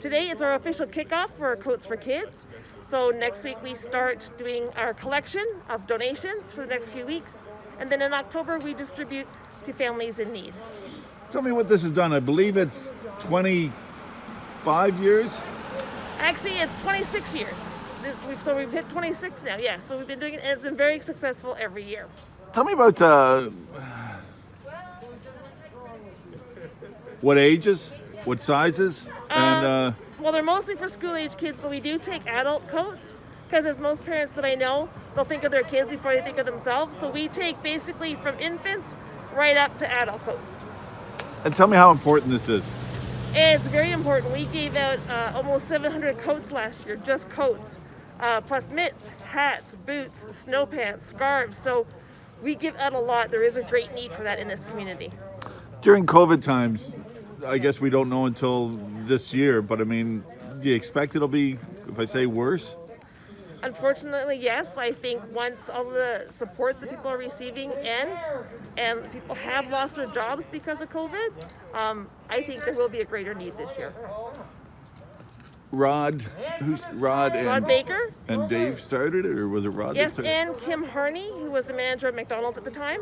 Today it's our official kickoff for Coats for Kids. So next week we start doing our collection of donations for the next few weeks. And then in October we distribute to families in need. Tell me what this has done. I believe it's 25 years? Actually, it's 26 years. So we've hit 26 now, yeah. So we've been doing it, and it's been very successful every year. Tell me about what ages, what sizes, and Well, they're mostly for school-age kids, but we do take adult coats, because as most parents that I know, they'll think of their kids before they think of themselves. So we take basically from infants right up to adult coats. and tell me how important this is. It's very important. We gave out almost 700 coats last year, just coats, plus mitts, hats, boots, snow pants, scarves. So we give out a lot. There is a great need for that in this community. During COVID times, I guess we don't know until this year, but I mean, do you expect it'll be, if I say worse? Unfortunately, yes. I think once all the supports that people are receiving end and people have lost their jobs because of COVID, I think there will be a greater need this year. Rod Rod Baker? and Dave started it, or was it Rod? Yes, that started? and Kim Harney, who was the manager of McDonald's at the time.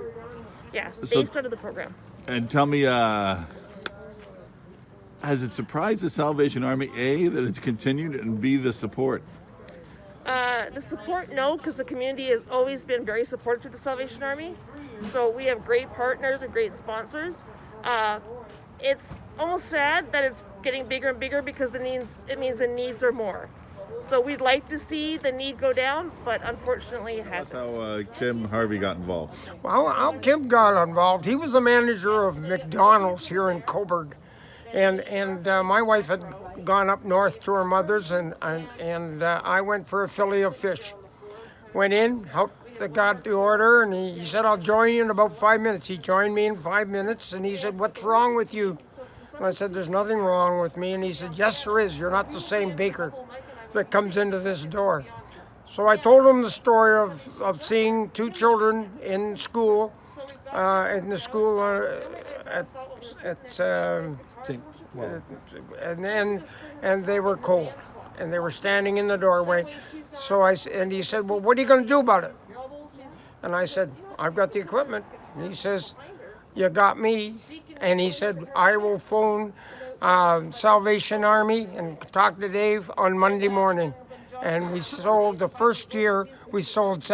Yeah, So- they started the program. And tell me, has it surprised the Salvation Army, A, that it's continued, and B, the support? The support, no, because the community has always been very supportive of the Salvation Army. So we have great partners and great sponsors. It's almost sad that it's getting bigger and bigger because it means the needs are more. So we'd like to see the need go down, but unfortunately it That's hasn't. how Kim Harvey got involved. Well, how Kim got involved, he was the manager of McDonald's here in Coburg. And my wife had gone up north to her mother's, and I went for a fillet of fish. Went in, got the order, and he said, I'll join you in about 5 minutes. He joined me in 5 minutes, and he said, what's wrong with you? And I said, there's nothing wrong with me. And he said, yes, there is. You're not the same baker that comes into this door. So I told him the story of seeing two children in school, at and they were cold, and they were standing in the doorway. And he said, well, what are you going to do about it? And I said, I've got the equipment. And he says, you got me. And he said, I will phone Salvation Army and talk to Dave on Monday morning. And we sold, the first year, we sold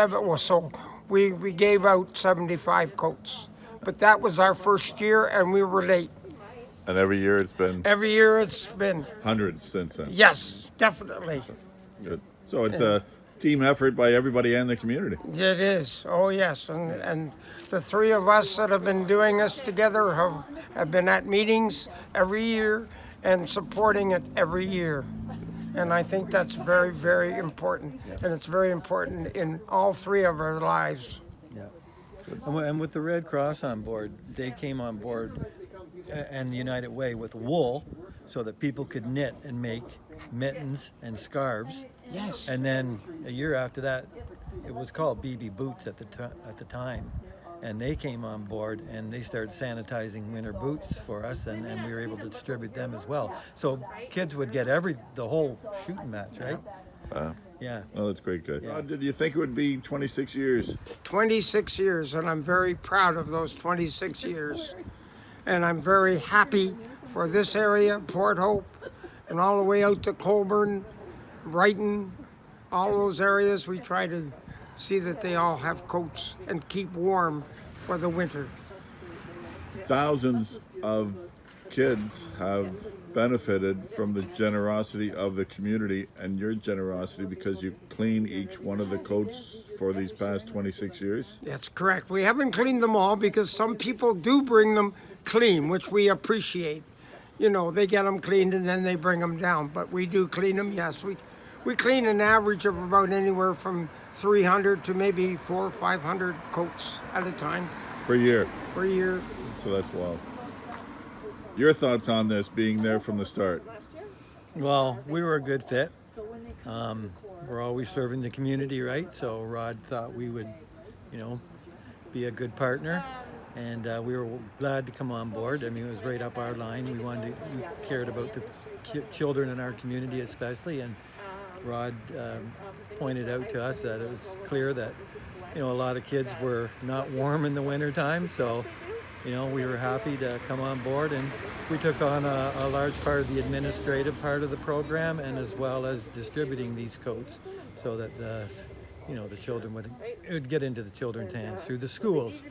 we gave out 75 coats. But that was our first year, and we were late. And every year it's been Every year it's been, hundreds since then. yes, definitely. Good. So it's a team effort by everybody and the community. It is, oh yes. And the three of us that have been doing this together have been at meetings every year and supporting it every year. And I think that's very, very important. And it's very important in all three of our lives. Yeah. And with the Red Cross on board, they came on board and the United Way with wool so that people could knit and make mittens and scarves. Yes. And then a year after that, it was called BB Boots at the time. And they came on board and they started sanitizing winter boots for us, and we were able to distribute them as well. So kids would get the whole shooting match, right? Yeah. Oh, that's great. Good. Yeah. Did you think it would be 26 years? 26 years, and I'm very proud of those 26 years. And I'm very happy for this area, Port Hope, and all the way out to Colborne, Brighton, all those areas. We try to see that they all have coats and keep warm for the winter. Thousands of kids have benefited from the generosity of the community and your generosity because you clean each one of the coats for these past 26 years. That's correct. We haven't cleaned them all because some people do bring them clean, which we appreciate. You know, they get them cleaned and then they bring them down. But we do clean them, yes. We clean an average of about anywhere from 300 to maybe 400 or 500 coats at a time. Per year. Per year. So that's wild. Your thoughts on this being there from the start? Well, we were a good fit. We're always serving the community, right? So Rod thought we would, be a good partner. And we were glad to come on board. I mean, it was right up our line. We cared about the children in our community especially. And Rod pointed out to us that it was clear that, a lot of kids were not warm in the winter time. So, we were happy to come on board, and we took on a large part of the administrative part of the program, and as well as distributing these coats so that the children would get into the children's hands through the schools.